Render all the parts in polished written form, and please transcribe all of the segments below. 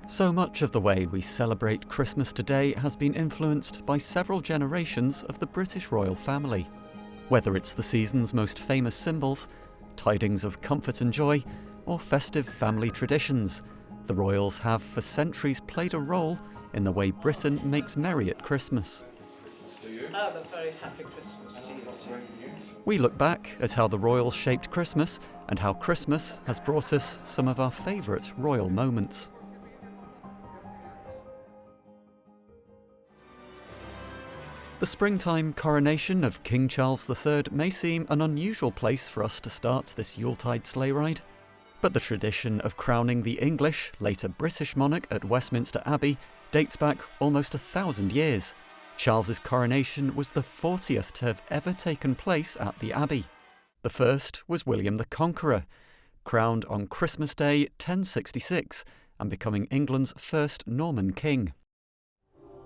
So much of the way we celebrate Christmas today has been influenced by several generations of the British royal family. Whether it's the season's most famous symbols, tidings of comfort and joy, or festive family traditions, the royals have for centuries played a role in the way Britain makes merry at Christmas. Have a very happy Christmas to you too. We look back at how the royals shaped Christmas and how Christmas has brought us some of our favourite royal moments. The springtime coronation of King Charles III may seem an unusual place for us to start this Yuletide sleigh ride, but the tradition of crowning the English, later British monarch at Westminster Abbey dates back almost 1,000 years. Charles's coronation was the 40th to have ever taken place at the Abbey. The first was William the Conqueror, crowned on Christmas Day 1066 and becoming England's first Norman king.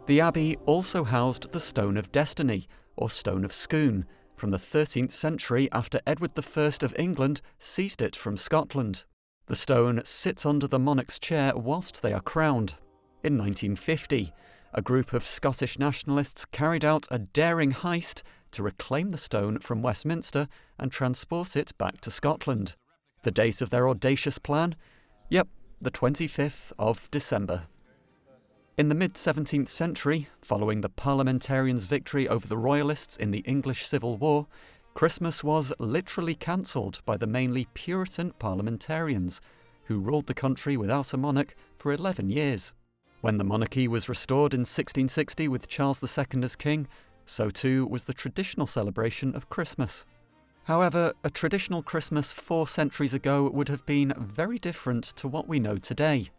The Abbey also housed the Stone of Destiny, or Stone of Scone, from the 13th century after Edward I of England seized it from Scotland. The stone sits under the monarch's chair whilst they are crowned. In 1950, a group of Scottish nationalists carried out a daring heist to reclaim the stone from Westminster and transport it back to Scotland. The date of their audacious plan? Yep, the 25th of December. In the mid-17th century, following the parliamentarians' victory over the Royalists in the English Civil War, Christmas was literally cancelled by the mainly Puritan parliamentarians, who ruled the country without a monarch for 11 years. When the monarchy was restored in 1660 with Charles II as king, so too was the traditional celebration of Christmas. However, a traditional Christmas 4 centuries ago would have been very different to what we know today.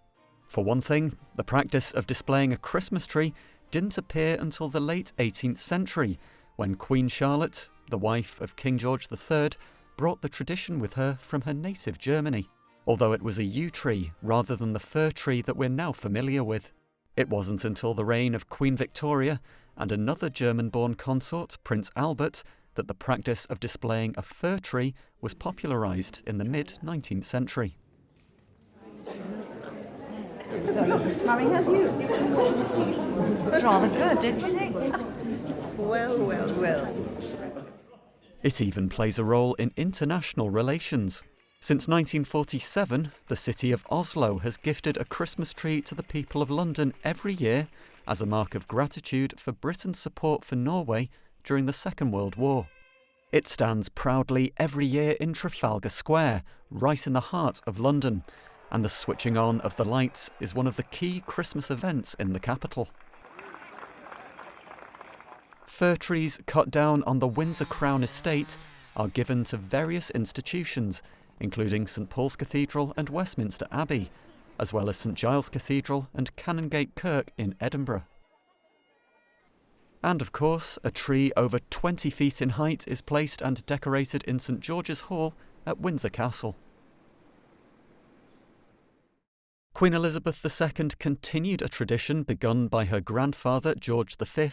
For one thing, the practice of displaying a Christmas tree didn't appear until the late 18th century, when Queen Charlotte, the wife of King George III, brought the tradition with her from her native Germany, although it was a yew tree rather than the fir tree that we're now familiar with. It wasn't until the reign of Queen Victoria and another German-born consort, Prince Albert, that the practice of displaying a fir tree was popularised in the mid-19th century. Mummy, how's you? It's rather good, don't you think? Well. It even plays a role in international relations. Since 1947, the city of Oslo has gifted a Christmas tree to the people of London every year as a mark of gratitude for Britain's support for Norway during the Second World War. It stands proudly every year in Trafalgar Square, right in the heart of London, and the switching on of the lights is one of the key Christmas events in the capital. Fir trees cut down on the Windsor Crown estate are given to various institutions, including St Paul's Cathedral and Westminster Abbey, as well as St Giles Cathedral and Canongate Kirk in Edinburgh. And of course, a tree over 20 feet in height is placed and decorated in St George's Hall at Windsor Castle. Queen Elizabeth II continued a tradition begun by her grandfather George V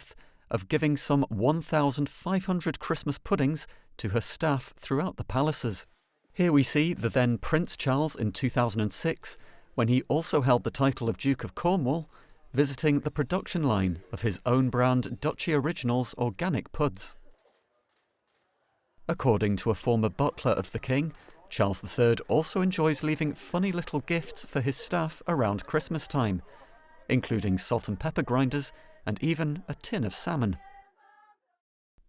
of giving some 1,500 Christmas puddings to her staff throughout the palaces. Here we see the then Prince Charles in 2006, when he also held the title of Duke of Cornwall, visiting the production line of his own brand Duchy Originals organic puds. According to a former butler of the king, Charles III also enjoys leaving funny little gifts for his staff around Christmas time, including salt and pepper grinders and even a tin of salmon.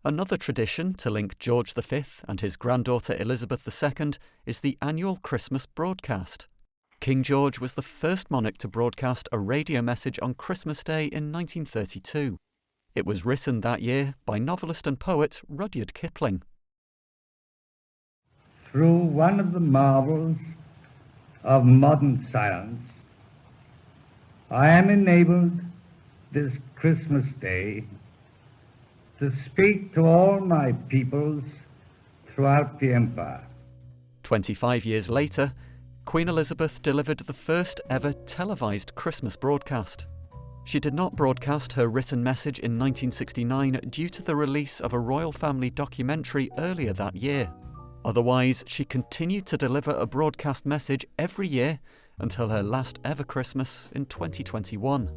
Another tradition to link George V and his granddaughter Elizabeth II is the annual Christmas broadcast. King George was the first monarch to broadcast a radio message on Christmas Day in 1932. It was written that year by novelist and poet Rudyard Kipling. Through one of the marvels of modern science, I am enabled this Christmas Day to speak to all my peoples throughout the empire. 25 years later, Queen Elizabeth delivered the first ever televised Christmas broadcast. She did not broadcast her written message in 1969 due to the release of a royal family documentary earlier that year. Otherwise, she continued to deliver a broadcast message every year until her last ever Christmas in 2021.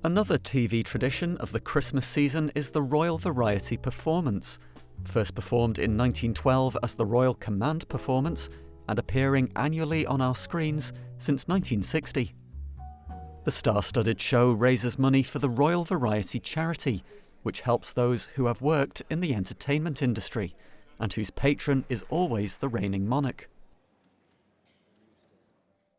Another TV tradition of the Christmas season is the Royal Variety Performance, first performed in 1912 as the Royal Command Performance and appearing annually on our screens since 1960. The star-studded show raises money for the Royal Variety Charity, which helps those who have worked in the entertainment industry and whose patron is always the reigning monarch.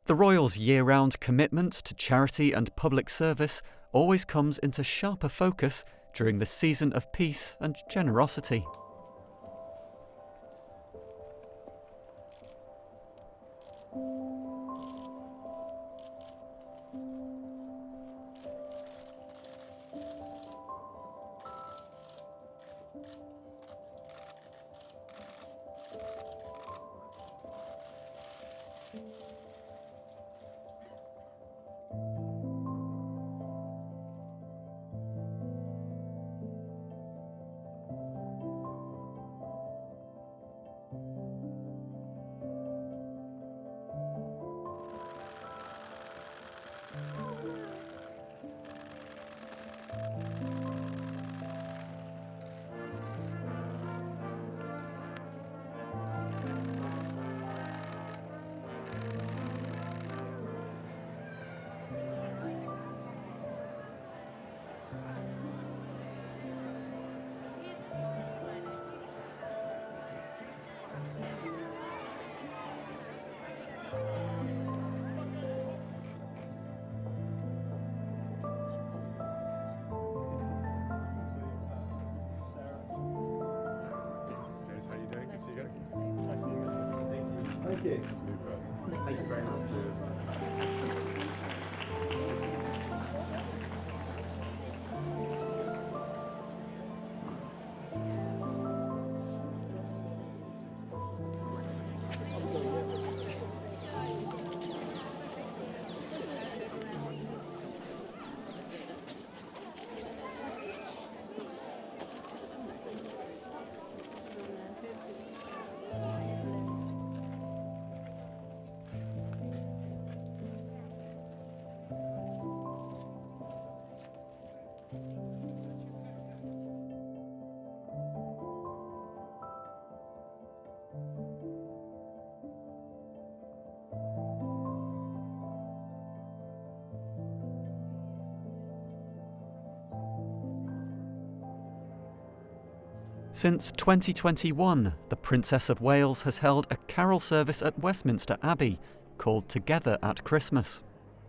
The Royals' year-round commitment to charity and public service always comes into sharper focus during the season of peace and generosity. Thank you. Thank you very much. Since 2021, the Princess of Wales has held a carol service at Westminster Abbey called Together at Christmas.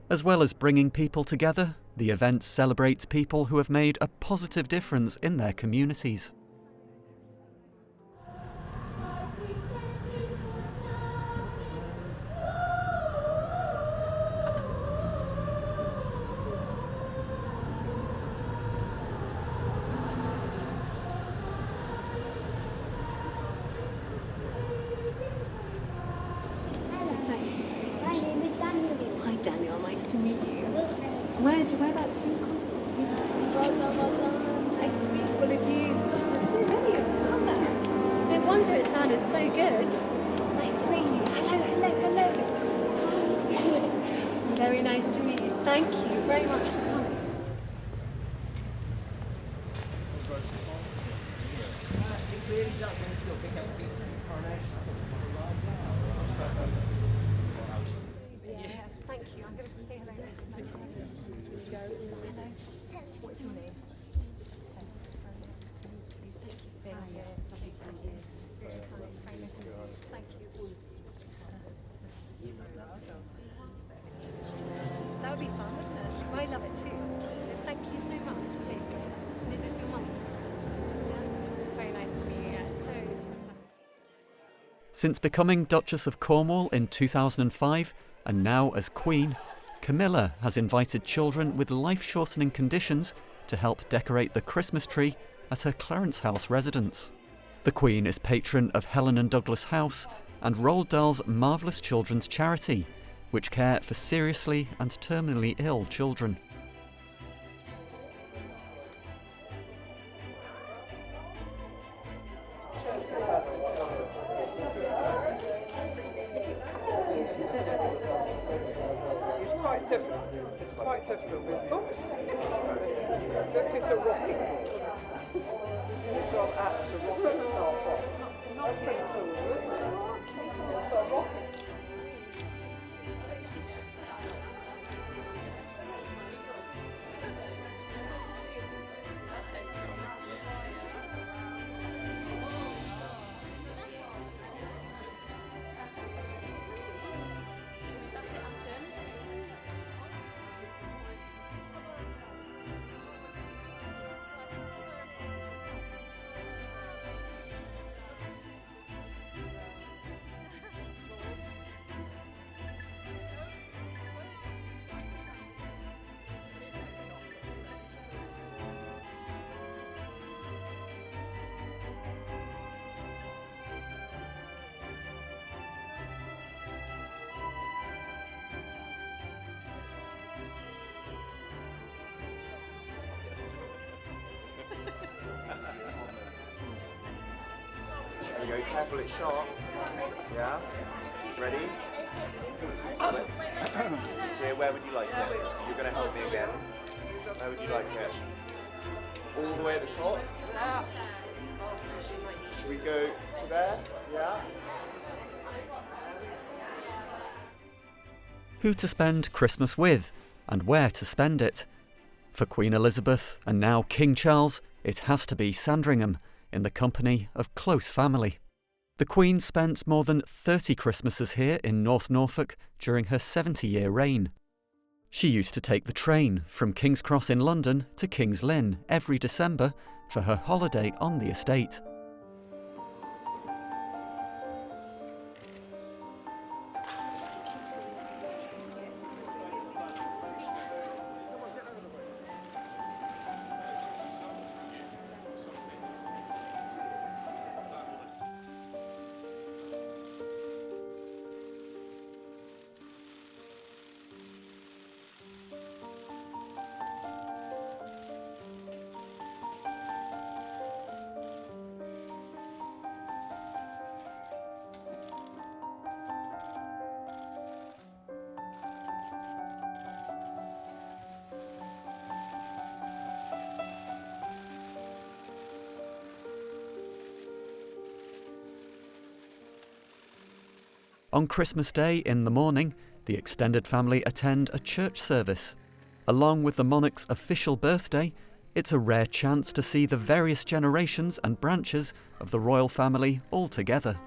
As well as bringing people together, the event celebrates people who have made a positive difference in their communities. Whereabouts have you come from? Well done. Nice to meet all of you. Gosh, there's so many of them, aren't there? No wonder it sounded so good. Nice to meet you. Hello. Very nice to meet you. Thank you very much for coming. Yes, thank you. I'm going to say hello. What's your name? That would be fun, wouldn't it? Because I love it too. So thank you so much for being with us. And is this your mum? Yeah. It's very nice to meet you. Yeah, it's so fantastic. Since becoming Duchess of Cornwall in 2005, and now as Queen, Camilla has invited children with life-shortening conditions to help decorate the Christmas tree at her Clarence House residence. The Queen is patron of Helen and Douglas House and Roald Dahl's marvellous children's charity, which care for seriously and terminally ill children. quite different. It's quite different with them. This is a rocking horse. It's rather apt to rock itself off. That's pretty cool, isn't it? It's a rocking. There you go, careful, it's sharp. Yeah? Ready? So where would you like it? You're going to help me again. Where would you like it? All the way at the top? Should we go to there? Yeah? Who to spend Christmas with, and where to spend it? For Queen Elizabeth, and now King Charles, it has to be Sandringham, in the company of close family. The Queen spent more than 30 Christmases here in North Norfolk during her 70-year reign. She used to take the train from King's Cross in London to King's Lynn every December for her holiday on the estate. On Christmas Day in the morning, the extended family attend a church service. Along with the monarch's official birthday, it's a rare chance to see the various generations and branches of the royal family all together.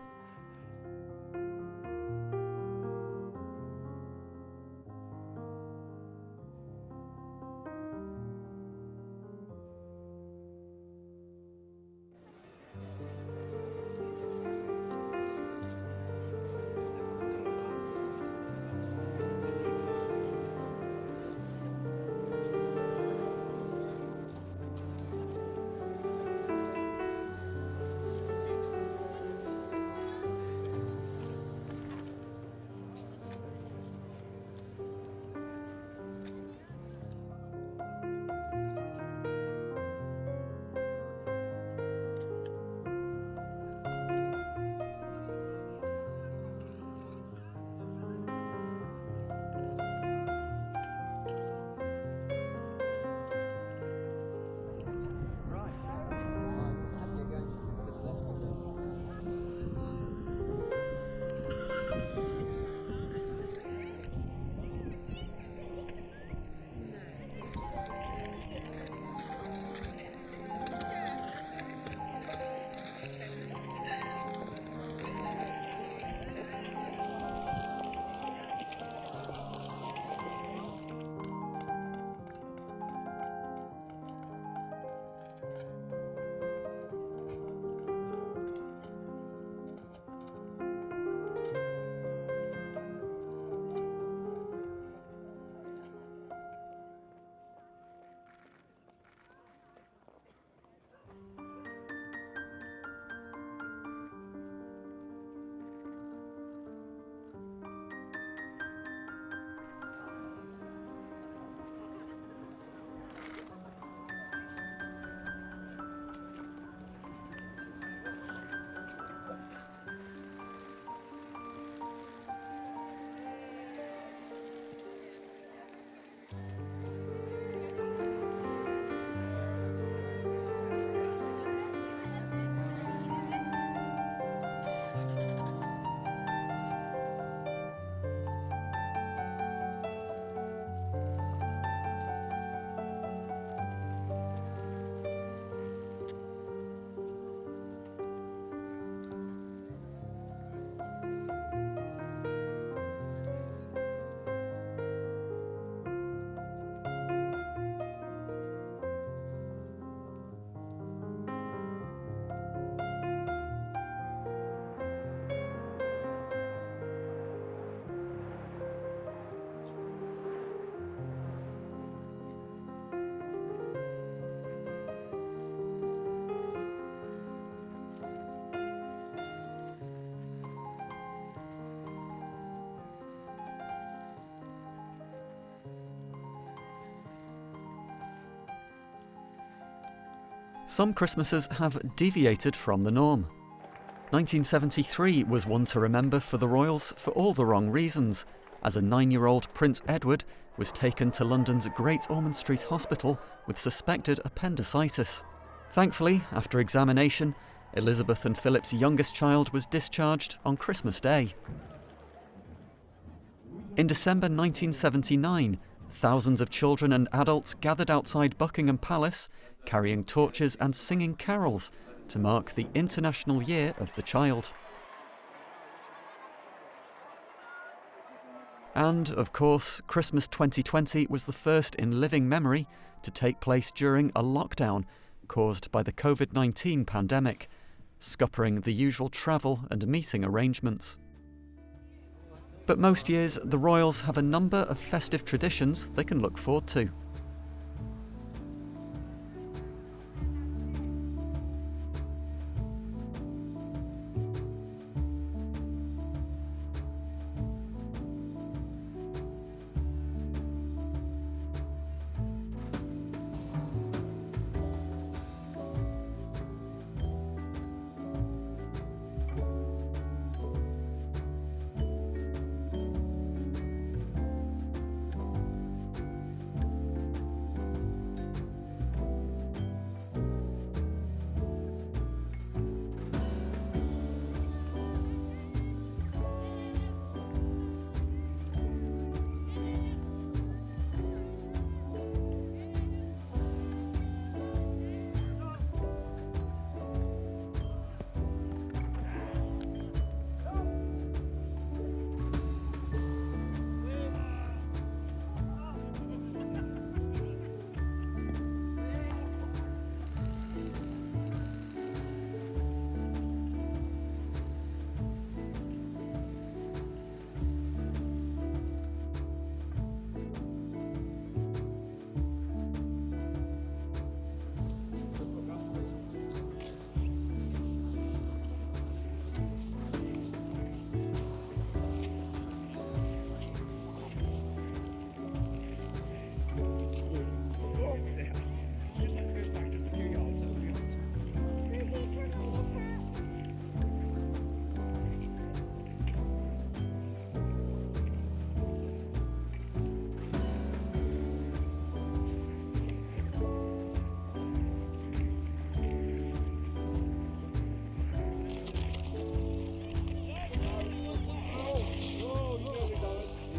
Some Christmases have deviated from the norm. 1973 was one to remember for the royals for all the wrong reasons, as a 9-year-old Prince Edward was taken to London's Great Ormond Street Hospital with suspected appendicitis. Thankfully, after examination, Elizabeth and Philip's youngest child was discharged on Christmas Day. In December 1979, thousands of children and adults gathered outside Buckingham Palace, carrying torches and singing carols to mark the International Year of the Child. And, of course, Christmas 2020 was the first in living memory to take place during a lockdown caused by the COVID-19 pandemic, scuppering the usual travel and meeting arrangements. But most years, the royals have a number of festive traditions they can look forward to.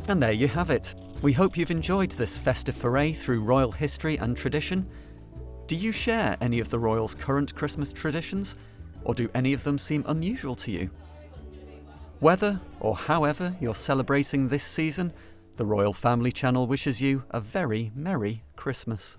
And there you have it. We hope you've enjoyed this festive foray through royal history and tradition. Do you share any of the royals' current Christmas traditions, or do any of them seem unusual to you? Whether or however you're celebrating this season, the Royal Family Channel wishes you a very Merry Christmas.